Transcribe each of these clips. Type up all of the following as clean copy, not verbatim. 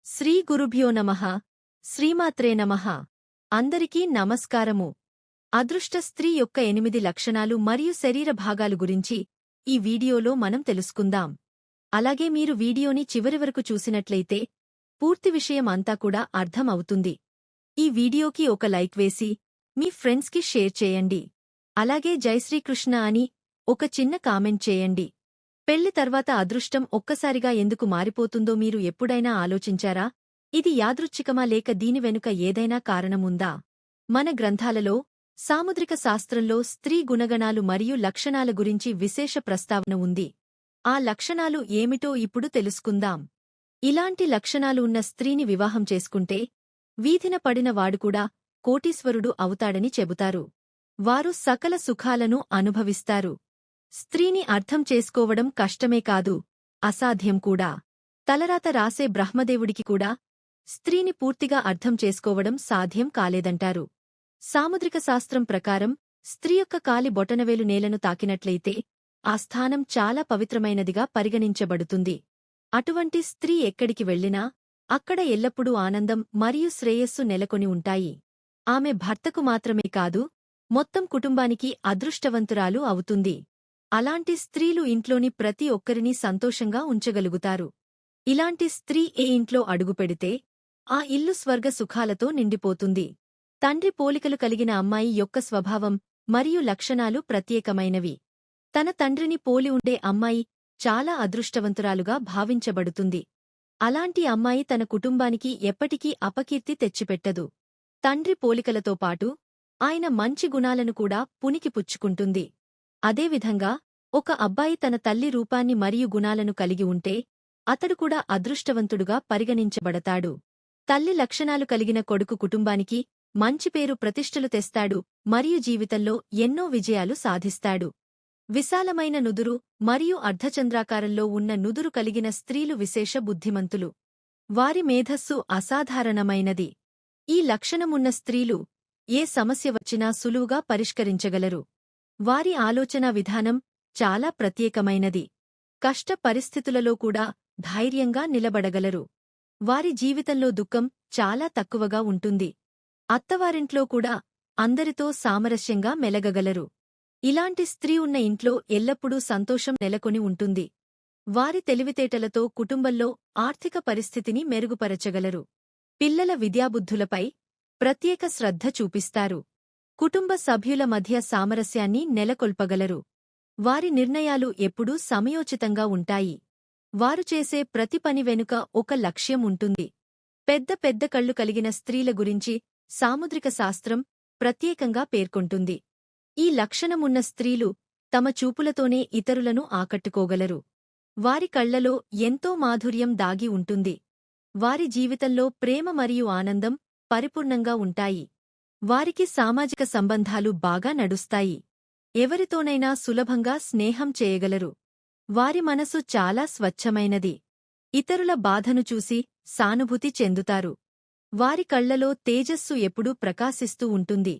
శ్రీ గురుభ్యో నమః. శ్రీమాత్రే నమః. అందరికీ నమస్కారము. అదృష్ట స్త్రీ యొక్క 8 లక్షణాలు మరియు శరీర భాగాలు గురించి ఈ వీడియోలో మనం తెలుసుకుందాం. అలాగే మీరు వీడియోని చివరి వరకు చూసినట్లయితే పూర్తి విషయం అంతా కూడా అర్థం అవుతుంది. ఈ వీడియోకి ఒక లైక్ వేసి మీ ఫ్రెండ్స్కి షేర్ చేయండి. అలాగే జై శ్రీకృష్ణ అని ఒక చిన్న కామెంట్ చేయండి. పెళ్లి తర్వాత అదృష్టం ఒక్కసారిగా ఎందుకు మారిపోతుందో మీరు ఎప్పుడైనా ఆలోచించారా? ఇది యాదృచ్ఛికమా లేక దీని వెనుక ఏదైనా కారణముందా? మన గ్రంథాలలో సాముద్రిక శాస్త్రంలో స్త్రీ గుణగణాలు మరియు లక్షణాల గురించి విశేష ప్రస్తావన ఉంది. ఆ లక్షణాలు ఏమిటో ఇప్పుడు తెలుసుకుందాం. ఇలాంటి లక్షణాలు ఉన్న స్త్రీని వివాహం చేసుకుంటే వీధిన పడిన వాడుకూడా కోటీశ్వరుడు అవుతాడని చెబుతారు. వారు సకల సుఖాలను అనుభవిస్తారు. స్త్రీని అర్థం చేసుకోవడం కష్టమే కాదు, అసాధ్యం కూడా. తలరాత రాసే బ్రహ్మదేవుడికి కూడా స్త్రీని పూర్తిగా అర్థం చేసుకోవడం సాధ్యం కాలేదంటారు. సాముద్రిక శాస్త్రం ప్రకారం స్త్రీ యొక్క కాలి బొటనవేలు నేలను తాకినట్లయితే ఆ స్థానం చాలా పవిత్రమైనదిగా పరిగణించబడుతుంది. అటువంటి స్త్రీ ఎక్కడికి వెళ్లినా అక్కడ ఎల్లప్పుడూ ఆనందం మరియు శ్రేయస్సు నెలకొని ఉంటాయి. ఆమె భర్తకు మాత్రమే కాదు, మొత్తం కుటుంబానికి అదృష్టవంతురాలు అవుతుంది. అలాంటి స్త్రీలు ఇంట్లోని ప్రతి ఒక్కరినీ సంతోషంగా ఉంచగలుగుతారు. ఇలాంటి స్త్రీ ఏ ఇంట్లో అడుగుపెడితే ఆ ఇల్లు స్వర్గ సుఖాలతో నిండిపోతుంది. తండ్రి పోలికలు కలిగిన అమ్మాయి యొక్క స్వభావం మరియు లక్షణాలు ప్రత్యేకమైనవి. తన తండ్రిని పోలి ఉండే అమ్మాయి చాలా అదృష్టవంతురాలుగా భావించబడుతుంది. అలాంటి అమ్మాయి తన కుటుంబానికి ఎప్పటికీ అపకీర్తి తెచ్చిపెట్టదు. తండ్రి పోలికలతో పాటు ఆయన మంచి గుణాలను కూడా పుణికిపుచ్చుకుంటుంది. అదేవిధంగా ఒక అబ్బాయి తన తల్లి రూపాన్ని మరియు గుణాలను కలిగి ఉంటే అతడు కూడా అదృష్టవంతుడుగా పరిగణించబడతాడు. తల్లి లక్షణాలు కలిగిన కొడుకు కుటుంబానికి మంచి పేరు ప్రతిష్టలు తెస్తాడు మరియు జీవితంలో ఎన్నో విజయాలు సాధిస్తాడు. విశాలమైన నుదురు మరియు అర్ధచంద్రాకారంలో ఉన్న నుదురు కలిగిన స్త్రీలు విశేష బుద్ధిమంతులు. వారి మేధస్సు అసాధారణమైనది. ఈ లక్షణమున్న స్త్రీలు ఏ సమస్య వచ్చినా సులువుగా పరిష్కరించగలరు. వారి ఆలోచనా విధానం చాలా ప్రత్యేకమైనది. కష్ట పరిస్థితులలో కూడా ధైర్యంగా నిలబడగలరు. వారి జీవితంలో దుఃఖం చాలా తక్కువగా ఉంటుంది. అత్తవారింట్లో కూడా అందరితో సామరస్యంగా మెలగగలరు. ఇలాంటి స్త్రీ ఉన్న ఇంట్లో ఎల్లప్పుడూ సంతోషం నెలకొని ఉంటుంది. వారి తెలివితేటలతో కుటుంబంలో ఆర్థిక పరిస్థితిని మెరుగుపరచగలరు. పిల్లల విద్యాబుద్ధులపై ప్రత్యేక శ్రద్ధ చూపిస్తారు. కుటుంబ సభ్యుల మధ్య సామరస్యాన్ని నెలకొల్పగలరు. వారి నిర్ణయాలు ఎప్పుడూ సమయోచితంగా ఉంటాయి. వారు చేసే ప్రతి పని వెనుక ఒక లక్ష్యం ఉంటుంది. పెద్ద పెద్ద కళ్ళు కలిగిన స్త్రీల గురించి సాముద్రిక శాస్త్రం ప్రత్యేకంగా పేర్కొంటుంది. ఈ లక్షణమున్న స్త్రీలు తమ చూపులతోనే ఇతరులను ఆకట్టుకోగలరు. వారి కళ్లలో ఎంతో మాధుర్యం దాగి ఉంటుంది. వారి జీవితంలో ప్రేమ మరియు ఆనందం పరిపూర్ణంగా ఉంటాయి. వారికి సామాజిక సంబంధాలు బాగా నడుస్తాయి. ఎవరితోనైనా సులభంగా స్నేహం చేయగలరు. వారి మనసు చాలా స్వచ్ఛమైనది. ఇతరుల బాధను చూసి సానుభూతి చెందుతారు. వారి కళ్లలో తేజస్సు ఎప్పుడూ ప్రకాశిస్తూ ఉంటుంది.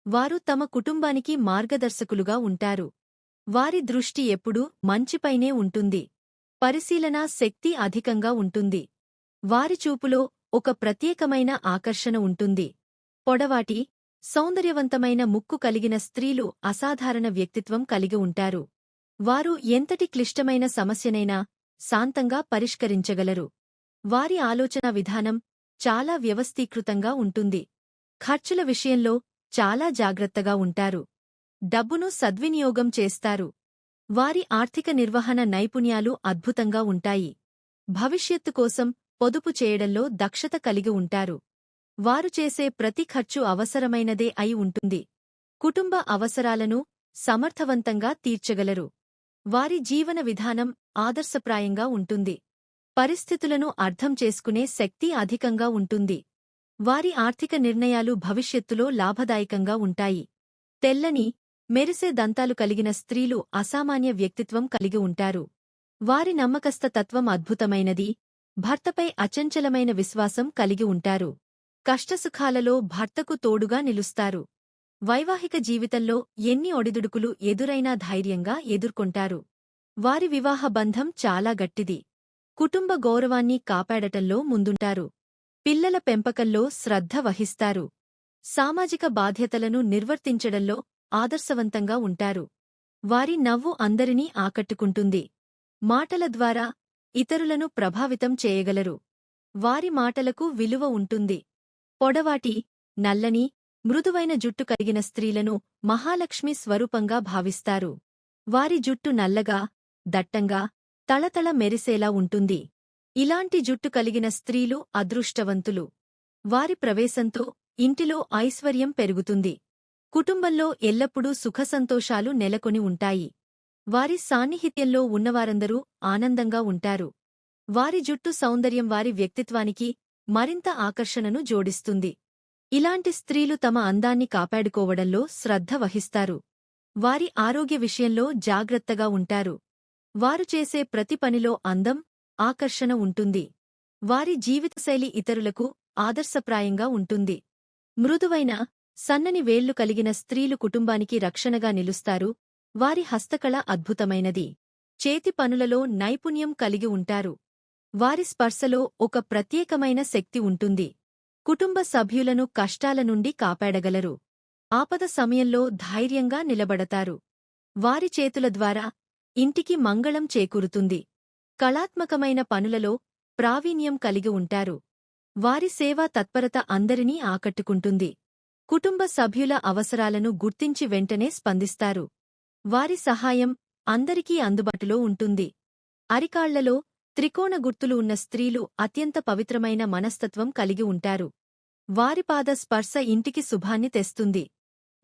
వారు తమ కుటుంబానికి మార్గదర్శకులుగా ఉంటారు. వారి దృష్టి ఎప్పుడూ మంచిపైనే ఉంటుంది. పరిశీలనా శక్తి అధికంగా ఉంటుంది. వారి చూపులో ఒక ప్రత్యేకమైన ఆకర్షణ ఉంటుంది. పొడవాటి, సౌందర్యవంతమైన ముక్కు కలిగిన స్త్రీలు అసాధారణ వ్యక్తిత్వం కలిగి ఉంటారు. వారు ఎంతటి క్లిష్టమైన సమస్యనైనా శాంతంగా పరిష్కరించగలరు. వారి ఆలోచనా విధానం చాలా వ్యవస్థీకృతంగా ఉంటుంది. ఖర్చుల విషయంలో చాలా జాగ్రత్తగా ఉంటారు. డబ్బును సద్వినియోగం చేస్తారు. వారి ఆర్థిక నిర్వహణ నైపుణ్యాలు అద్భుతంగా ఉంటాయి. భవిష్యత్తు కోసం పొదుపు చేయడంలో దక్షత కలిగి ఉంటారు. వారు చేసే ప్రతి ఖర్చు అవసరమైనదే అయి ఉంటుంది. కుటుంబ అవసరాలను సమర్థవంతంగా తీర్చగలరు. వారి జీవన విధానం ఆదర్శప్రాయంగా ఉంటుంది. పరిస్థితులను అర్థం చేసుకునే శక్తి అధికంగా ఉంటుంది. వారి ఆర్థిక నిర్ణయాలు భవిష్యత్తులో లాభదాయకంగా ఉంటాయి. తెల్లని, మెరిసే దంతాలు కలిగిన స్త్రీలు అసామాన్య వ్యక్తిత్వం కలిగి ఉంటారు. వారి నమ్మకస్థ తత్వం అద్భుతమైనది. భర్తపై అచంచలమైన విశ్వాసం కలిగి ఉంటారు. కష్టసుఖాలలో భర్తకు తోడుగా నిలుస్తారు. వైవాహిక జీవితంలో ఎన్ని ఒడిదుడుకులు ఎదురైనా ధైర్యంగా ఎదుర్కొంటారు. వారి వివాహ బంధం చాలా గట్టిది. కుటుంబ గౌరవాన్ని కాపాడటంలో ముందుంటారు. పిల్లల పెంపకంలో శ్రద్ధ వహిస్తారు. సామాజిక బాధ్యతలను నిర్వర్తించడంలో ఆదర్శవంతంగా ఉంటారు. వారి నవ్వు అందరినీ ఆకట్టుకుంటుంది. మాటల ద్వారా ఇతరులను ప్రభావితం చేయగలరు. వారి మాటలకు విలువ ఉంటుంది. పొడవాటి, నల్లని, మృదువైన జుట్టు కలిగిన స్త్రీలను మహాలక్ష్మి స్వరూపంగా భావిస్తారు. వారి జుట్టు నల్లగా, దట్టంగా, తళతళ మెరిసేలా ఉంటుంది. ఇలాంటి జుట్టు కలిగిన స్త్రీలు అదృష్టవంతులు. వారి ప్రవేశంతో ఇంటిలో ఐశ్వర్యం పెరుగుతుంది. కుటుంబంలో ఎల్లప్పుడూ సుఖసంతోషాలు నెలకొని ఉంటాయి. వారి సాన్నిహిత్యంలో ఉన్నవారందరూ ఆనందంగా ఉంటారు. వారి జుట్టు సౌందర్యం వారి వ్యక్తిత్వానికి మరింత ఆకర్షణను జోడిస్తుంది. ఇలాంటి స్త్రీలు తమ అందాన్ని కాపాడుకోవడంలో శ్రద్ధ వహిస్తారు. వారి ఆరోగ్య విషయంలో జాగ్రత్తగా ఉంటారు. వారు చేసే ప్రతి పనిలో అందం, ఆకర్షణ ఉంటుంది. వారి జీవితశైలి ఇతరులకు ఆదర్శప్రాయంగా ఉంటుంది. మృదువైన, సన్నని వేళ్లు కలిగిన స్త్రీలు కుటుంబానికి రక్షణగా నిలుస్తారు. వారి హస్తకళ అద్భుతమైనది. చేతి పనులలో నైపుణ్యం కలిగి ఉంటారు. వారి స్పర్శలో ఒక ప్రత్యేకమైన శక్తి ఉంటుంది. కుటుంబ సభ్యులను కష్టాల నుండి కాపాడగలరు. ఆపద సమయంలో ధైర్యంగా నిలబడతారు. వారి చేతుల ద్వారా ఇంటికి మంగళం చేకూరుతుంది. కళాత్మకమైన పనులలో ప్రావీణ్యం కలిగి ఉంటారు. వారి సేవా తత్పరత అందరినీ ఆకట్టుకుంటుంది. కుటుంబ సభ్యుల అవసరాలను గుర్తించి వెంటనే స్పందిస్తారు. వారి సహాయం అందరికీ అందుబాటులో ఉంటుంది. అరికాళ్లలో త్రికోణ గుర్తులు ఉన్న స్త్రీలు అత్యంత పవిత్రమైన మనస్తత్వం కలిగి ఉంటారు. వారి పాద స్పర్శ ఇంటికి శుభాన్ని తెస్తుంది.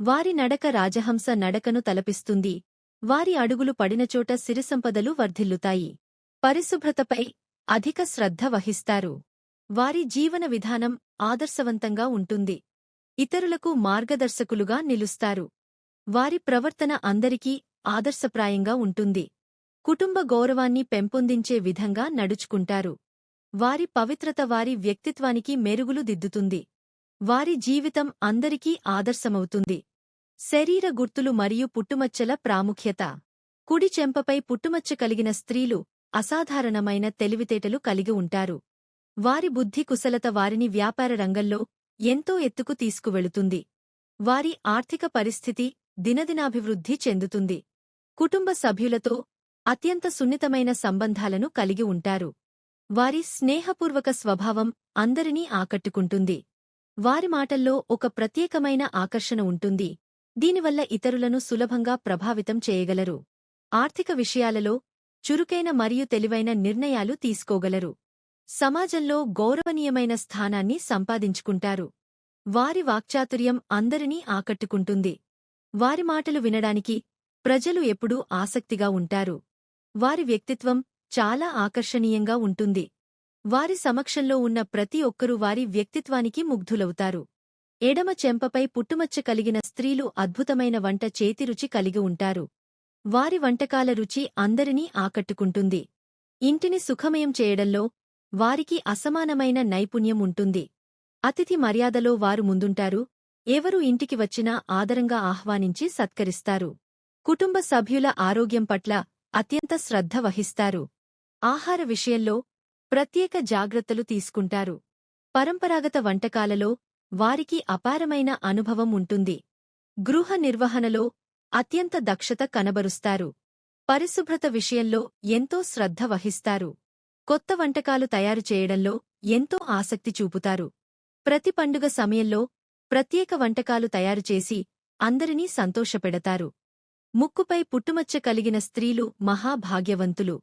వారి నడక రాజహంస నడకను తలపిస్తుంది. వారి అడుగులు పడినచోట సిరిసంపదలు వర్ధిల్లుతాయి. పరిశుభ్రతపై అధిక శ్రద్ధ వహిస్తారు. వారి జీవన విధానం ఆదర్శవంతంగా ఉంటుంది. ఇతరులకు మార్గదర్శకులుగా నిలుస్తారు. వారి ప్రవర్తన అందరికీ ఆదర్శప్రాయంగా ఉంటుంది. కుటుంబ గౌరవాన్ని పెంపొందించే విధంగా నడుచుకుంటారు. వారి పవిత్రత వారి వ్యక్తిత్వానికి మెరుగులు దిద్దుతుంది. వారి జీవితం అందరికీ ఆదర్శమవుతుంది. శరీర గుర్తులు మరియు పుట్టుమచ్చల ప్రాముఖ్యత. కుడి చెంపపై పుట్టుమచ్చ కలిగిన స్త్రీలు అసాధారణమైన తెలివితేటలు కలిగి ఉంటారు. వారి బుద్ధి కుశలత వారిని వ్యాపార రంగంలో ఎంతో ఎత్తుకు తీసుకువెళుతుంది. వారి ఆర్థిక పరిస్థితి దినదినాభివృద్ధి చెందుతుంది. కుటుంబ సభ్యులతో అత్యంత సున్నితమైన సంబంధాలను కలిగి ఉంటారు. వారి స్నేహపూర్వక స్వభావం అందరినీ ఆకట్టుకుంటుంది. వారి మాటల్లో ఒక ప్రత్యేకమైన ఆకర్షణ ఉంటుంది. దీనివల్ల ఇతరులను సులభంగా ప్రభావితం చేయగలరు. ఆర్థిక విషయాలలో చురుకైన మరియు తెలివైన నిర్ణయాలు తీసుకోగలరు. సమాజంలో గౌరవనీయమైన స్థానాన్ని సంపాదించుకుంటారు. వారి వాక్చాతుర్యం అందరినీ ఆకట్టుకుంటుంది. వారి మాటలు వినడానికి ప్రజలు ఎప్పుడూ ఆసక్తిగా ఉంటారు. వారి వ్యక్తిత్వం చాలా ఆకర్షణీయంగా ఉంటుంది. వారి సమక్షంలో ఉన్న ప్రతి ఒక్కరూ వారి వ్యక్తిత్వానికి ముగ్ధులవుతారు. ఎడమ చెంపపై పుట్టుమచ్చ కలిగిన స్త్రీలు అద్భుతమైన వంట చేతి రుచి కలిగి ఉంటారు. వారి వంటకాల రుచి అందరినీ ఆకట్టుకుంటుంది. ఇంటిని సుఖమయం చేయడంలో వారికి అసమానమైన నైపుణ్యం ఉంటుంది. అతిథి మర్యాదలో వారు ముందుంటారు. ఎవరు ఇంటికి వచ్చినా ఆదరంగా ఆహ్వానించి సత్కరిస్తారు. కుటుంబ సభ్యుల ఆరోగ్యం పట్ల అత్యంత శ్రద్ధ వహిస్తారు. ఆహార విషయంలో ప్రత్యేక జాగ్రత్తలు తీసుకుంటారు. పరంపరాగత వంటకాలలో వారికి అపారమైన అనుభవం ఉంటుంది. గృహ నిర్వహణలో అత్యంత దక్షత కనబరుస్తారు. పరిశుభ్రత విషయంలో ఎంతో శ్రద్ధ వహిస్తారు. కొత్త వంటకాలు తయారు చేయడంలో ఎంతో ఆసక్తి చూపుతారు. ప్రతి పండుగ సమయంలో ప్రత్యేక వంటకాలు తయారుచేసి అందరినీ సంతోషపెడతారు. ముక్కుపై పుట్టుమచ్చ కలిగిన స్త్రీలు మహాభాగ్యవంతులు.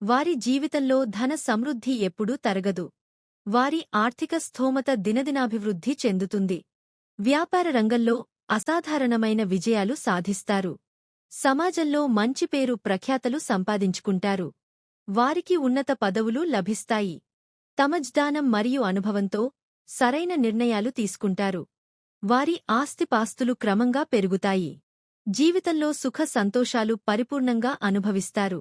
వారి జీవితంలో ధన సమృద్ధి ఎప్పుడూ తరగదు. వారి ఆర్థిక స్థోమత దినదినాభివృద్ధి చెందుతుంది. వ్యాపార రంగంలో అసాధారణమైన విజయాలు సాధిస్తారు. సమాజంలో మంచి పేరు ప్రఖ్యాతలు సంపాదించుకుంటారు. వారికి ఉన్నత పదవులు లభిస్తాయి. తమజ్ఞానం మరియు అనుభవంతో సరైన నిర్ణయాలు తీసుకుంటారు. వారి ఆస్తిపాస్తులు క్రమంగా పెరుగుతాయి. జీవితంలో సుఖ సంతోషాలు పరిపూర్ణంగా అనుభవిస్తారు.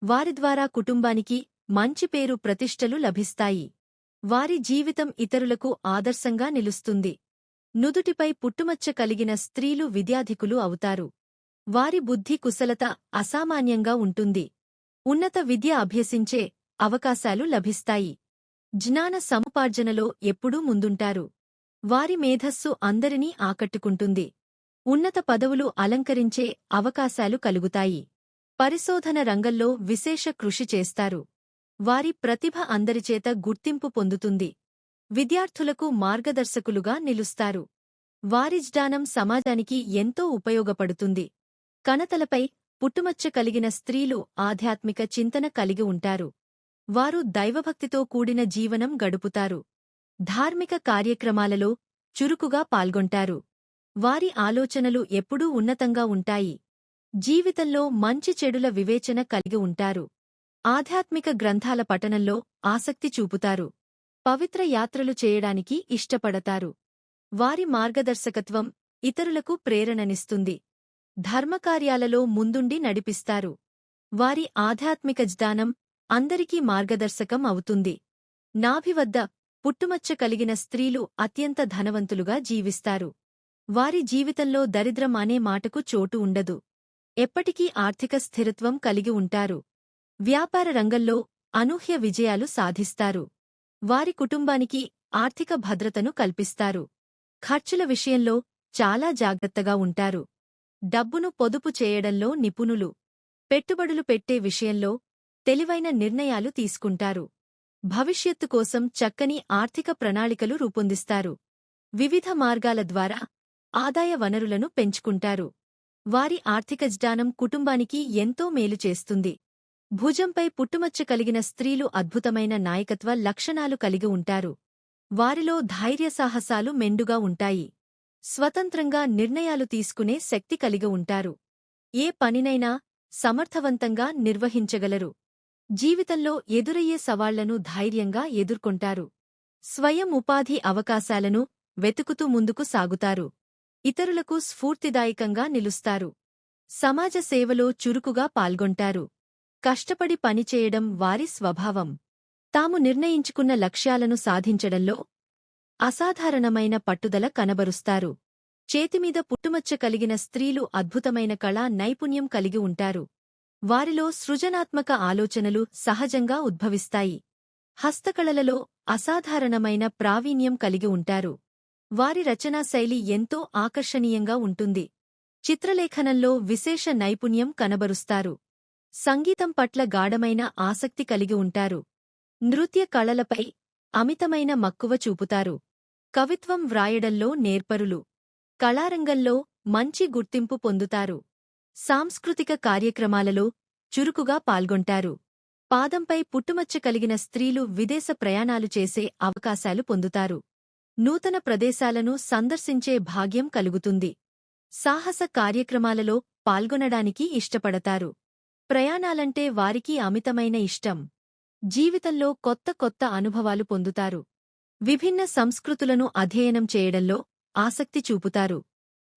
వారి ద్వారా కుటుంబానికి మంచి పేరు ప్రతిష్టలు లభిస్తాయి. వారి జీవితం ఇతరులకు ఆదర్శంగా నిలుస్తుంది. నుదుటిపై పుట్టుమచ్చ కలిగిన స్త్రీలు విద్యాధికులు అవుతారు. వారి బుద్ధి కుశలత అసామాన్యంగా ఉంటుంది. ఉన్నత విద్య అభ్యసించే అవకాశాలు లభిస్తాయి. జ్ఞాన సముపార్జనలో ఎప్పుడూ ముందుంటారు. వారి మేధస్సు అందరినీ ఆకట్టుకుంటుంది. ఉన్నత పదవులు అలంకరించే అవకాశాలు కలుగుతాయి. పరిశోధన రంగంలో విశేష కృషి చేస్తారు. వారి ప్రతిభ అందరిచేత గుర్తింపు పొందుతుంది. విద్యార్థులకు మార్గదర్శకులుగా నిలుస్తారు. వారి జ్ఞానం సమాజానికి ఎంతో ఉపయోగపడుతుంది. కణతలపై పుట్టుమచ్చ కలిగిన స్త్రీలు ఆధ్యాత్మిక చింతన కలిగి ఉంటారు. వారు దైవభక్తితో కూడిన జీవనం గడుపుతారు. ధార్మిక కార్యక్రమాలలో చురుకుగా పాల్గొంటారు. వారి ఆలోచనలు ఎప్పుడూ ఉన్నతంగా ఉంటాయి. జీవితంలో మంచి చెడుల వివేచన కలిగి ఉంటారు. ఆధ్యాత్మిక గ్రంథాల పఠనంలో ఆసక్తి చూపుతారు. పవిత్ర యాత్రలు చేయడానికి ఇష్టపడతారు. వారి మార్గదర్శకత్వం ఇతరులకు ప్రేరణనిస్తుంది. ధర్మకార్యాలలో ముందుండి నడిపిస్తారు. వారి ఆధ్యాత్మిక జ్ఞానం అందరికీ మార్గదర్శకం అవుతుంది. నాభి వద్ద పుట్టుమచ్చ కలిగిన స్త్రీలు అత్యంత ధనవంతులుగా జీవిస్తారు. వారి జీవితంలో దరిద్రం అనే మాటకు చోటు ఉండదు. ఎప్పటికీ ఆర్థిక స్థిరత్వం కలిగి ఉంటారు. వ్యాపార రంగంలో అనూహ్య విజయాలు సాధిస్తారు. వారి కుటుంబానికి ఆర్థిక భద్రతను కల్పిస్తారు. ఖర్చుల విషయంలో చాలా జాగ్రత్తగా ఉంటారు. డబ్బును పొదుపు చేయడంలో నిపుణులు. పెట్టుబడులు పెట్టే విషయంలో తెలివైన నిర్ణయాలు తీసుకుంటారు. భవిష్యత్తు కోసం చక్కని ఆర్థిక ప్రణాళికలు రూపొందిస్తారు. వివిధ మార్గాల ద్వారా ఆదాయ వనరులను పెంచుకుంటారు. వారి ఆర్థిక జ్ఞానం కుటుంబానికి ఎంతో మేలు చేస్తుంది. భుజంపై పుట్టుమచ్చ కలిగిన స్త్రీలు అద్భుతమైన నాయకత్వ లక్షణాలు కలిగి ఉంటారు. వారిలో ధైర్యసాహసాలు మెండుగా ఉంటాయి. స్వతంత్రంగా నిర్ణయాలు తీసుకునే శక్తి కలిగి ఉంటారు. ఏ పనినైనా సమర్థవంతంగా నిర్వహించగలరు. జీవితంలో ఎదురయ్యే సవాళ్లను ధైర్యంగా ఎదుర్కొంటారు. స్వయం ఉపాధి అవకాశాలను వెతుకుతూ ముందుకు సాగుతారు. ఇతరులకు స్ఫూర్తిదాయకంగా నిలుస్తారు. సమాజ సేవలో చురుకుగా పాల్గొంటారు. కష్టపడి పనిచేయడం వారి స్వభావం. తాము నిర్ణయించుకున్న లక్ష్యాలను సాధించడంలో అసాధారణమైన పట్టుదల కనబరుస్తారు. చేతిమీద పుట్టుమచ్చ కలిగిన స్త్రీలు అద్భుతమైన కళా నైపుణ్యం కలిగి ఉంటారు. వారిలో సృజనాత్మక ఆలోచనలు సహజంగా ఉద్భవిస్తాయి. హస్తకళలలో అసాధారణమైన ప్రావీణ్యం కలిగి ఉంటారు. వారి రచనా శైలి ఎంతో ఆకర్షణీయంగా ఉంటుంది. చిత్రలేఖనంలో విశేష నైపుణ్యం కనబరుస్తారు. సంగీతం పట్ల గాఢమైన ఆసక్తి కలిగి ఉంటారు. నృత్య కళలపై అమితమైన మక్కువ చూపుతారు. కవిత్వం వ్రాయడంలో నేర్పరులు. కళారంగంలో మంచి గుర్తింపు పొందుతారు. సాంస్కృతిక కార్యక్రమాలలో చురుకుగా పాల్గొంటారు. పాదంపై పుట్టుమచ్చ కలిగిన స్త్రీలు విదేశ ప్రయాణాలు చేసే అవకాశాలు పొందుతారు. నూతన ప్రదేశాలను సందర్శించే భాగ్యం కలుగుతుంది. సాహస కార్యక్రమాలలో పాల్గొనడానికి ఇష్టపడతారు. ప్రయాణాలంటే వారికి అమితమైన ఇష్టం. జీవితంలో కొత్త కొత్త అనుభవాలు పొందుతారు. విభిన్న సంస్కృతులను అధ్యయనం చేయడంలో ఆసక్తి చూపుతారు.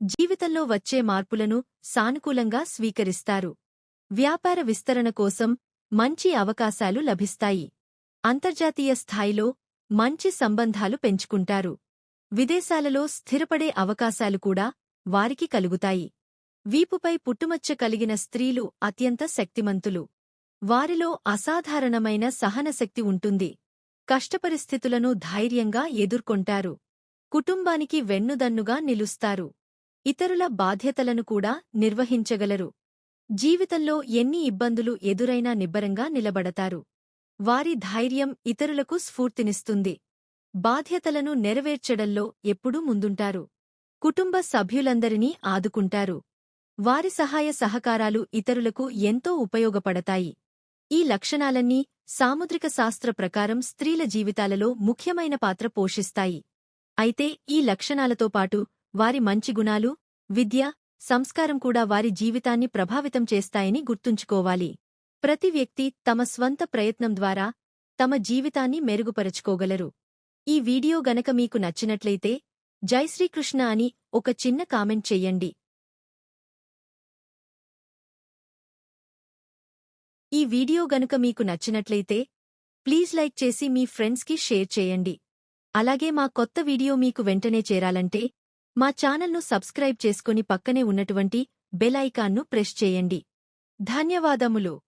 జీవితంలో వచ్చే మార్పులను సానుకూలంగా స్వీకరిస్తారు. వ్యాపార విస్తరణ కోసం మంచి అవకాశాలు లభిస్తాయి. అంతర్జాతీయ స్థాయిలో మంచి సంబంధాలు పెంచుకుంటారు. విదేశాలలో స్థిరపడే అవకాశాలు కూడా వారికి కలుగుతాయి. వీపుపై పుట్టుమచ్చ కలిగిన స్త్రీలు అత్యంత శక్తిమంతులు. వారిలో అసాధారణమైన సహనశక్తి ఉంటుంది. కష్టపరిస్థితులను ధైర్యంగా ఎదుర్కొంటారు. కుటుంబానికి వెన్నుదన్నుగా నిలుస్తారు. ఇతరుల బాధ్యతలను కూడా నిర్వహించగలరు. జీవితంలో ఎన్ని ఇబ్బందులు ఎదురైనా నిబ్బరంగా నిలబడతారు. వారి ధైర్యం ఇతరులకు స్ఫూర్తినిస్తుంది. బాధ్యతలను నెరవేర్చడంలో ఎప్పుడూ ముందుంటారు. కుటుంబ సభ్యులందరినీ ఆదుకుంటారు. వారి సహాయ సహకారాలు ఇతరులకు ఎంతో ఉపయోగపడతాయి. ఈ లక్షణాలన్నీ సాముద్రిక శాస్త్ర ప్రకారం స్త్రీల జీవితాలలో ముఖ్యమైన పాత్ర పోషిస్తాయి. అయితే ఈ లక్షణాలతో పాటు వారి మంచి గుణాలు, విద్య, సంస్కారం కూడా వారి జీవితాన్ని ప్రభావితం చేస్తాయని గుర్తుంచుకోవాలి. ప్రతి వ్యక్తి తమ స్వంత ప్రయత్నం ద్వారా తమ జీవితాన్ని మెరుగుపరచుకోగలరు. ఈ వీడియో గనక మీకు నచ్చినట్లయితే జై శ్రీకృష్ణ అని ఒక చిన్న కామెంట్ చెయ్యండి. ఈ వీడియో గనుక మీకు నచ్చినట్లయితే ప్లీజ్ లైక్ చేసి మీ ఫ్రెండ్స్కి షేర్ చేయండి. అలాగే మా కొత్త వీడియో మీకు వెంటనే చేరాలంటే మా ఛానల్ను సబ్స్క్రైబ్ చేసుకుని పక్కనే ఉన్నటువంటి బెల్ ఐకాన్ను ప్రెస్ చేయండి. ధన్యవాదములు.